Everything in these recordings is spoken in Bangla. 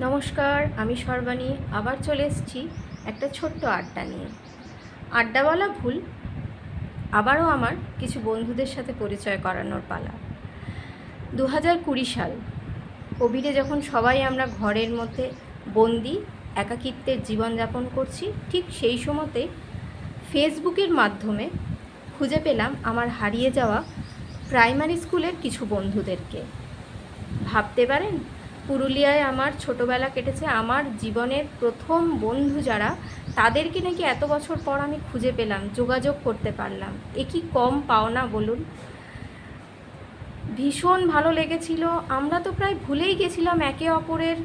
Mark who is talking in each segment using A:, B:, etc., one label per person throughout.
A: নমস্কার, আমি সর্বাণী আবার চলে এসেছি একটা ছোট্ট আড্ডা নিয়ে। আড্ডা বলা ভুল, আবারও আমার কিছু বন্ধুদের সাথে পরিচয় করানোর পালা। 2020 সাল কোভিডে যখন সবাই আমরা ঘরের মধ্যে বন্দি একাকিত্বের জীবনযাপন করছি, ঠিক সেই সময়তে ফেসবুকের মাধ্যমে খুঁজে পেলাম আমার হারিয়ে যাওয়া প্রাইমারি স্কুলের কিছু বন্ধুদেরকে। ভাবতে পারেন, পুরুলিয়ায় আমার ছোটোবেলা কেটেছে, আমার জীবনের প্রথম বন্ধু যারা, তাদেরকে নাকি এত বছর পর আমি খুঁজে পেলাম, যোগাযোগ করতে পারলাম। এ কি কম পাওনা বলুন? ভীষণ ভালো লেগেছিল। আমরা তো প্রায় ভুলেই গেছিলাম একে অপরের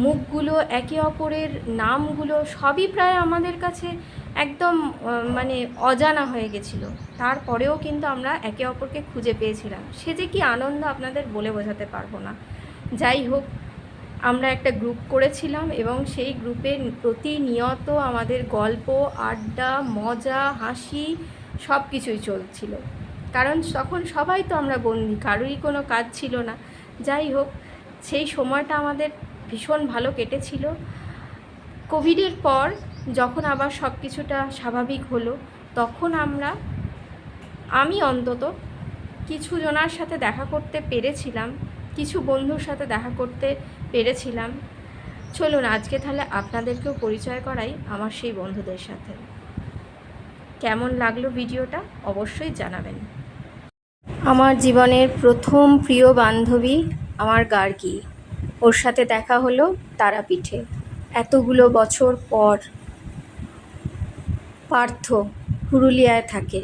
A: মুখগুলো, একে অপরের নামগুলো, সবই প্রায় আমাদের কাছে একদম মানে অজানা হয়ে গেছিলো। তারপরেও কিন্তু আমরা একে অপরকে খুঁজে পেয়েছিলাম। সে যে কি আনন্দ আপনাদের বলে বোঝাতে পারবো না। যাই হোক, আমরা একটা গ্রুপ করেছিলাম এবং সেই গ্রুপে প্রতিনিয়ত আমাদের গল্প, আড্ডা, মজা, হাসি সব কিছুই চলছিল। কারণ তখন সবাই তো আমরা বন্দি, কারোরই কোনো কাজ ছিল না। যাই হোক, সেই সময়টা আমাদের ভীষণ ভালো কেটেছিল। কোভিডের পর যখন আবার সব কিছুটা স্বাভাবিক হলো, তখন আমি অন্তত কিছু জনার সাথে দেখা করতে পেরেছিলাম, কিছু বন্ধুর সাথে দেখা করতে পেরেছিলাম। চলুন আজকে তাহলে আপনাদেরকেও পরিচয় করাই আমার সেই বন্ধুদের সাথে। কেমন লাগলো ভিডিওটা অবশ্যই জানাবেন। আমার জীবনের প্রথম প্রিয় বান্ধবী আমার গার্গী, ওর সাথে দেখা হলো তারাপীঠে এতগুলো বছর পর। পার্থ পুরুলিয়ায় থাকে,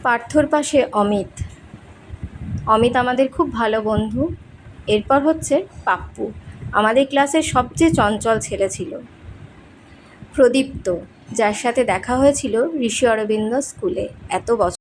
A: পার্থর পাশে অমিত। অমিত আমাদের খুব ভালো বন্ধু। এরপর হচ্ছে পাপ্পু, আমাদের ক্লাসের সবচেয়ে চঞ্চল ছেলে ছিল। প্রদীপ্ত, যার সাথে দেখা হয়েছিল ঋষি অরবিন্দ স্কুলে এত বছর।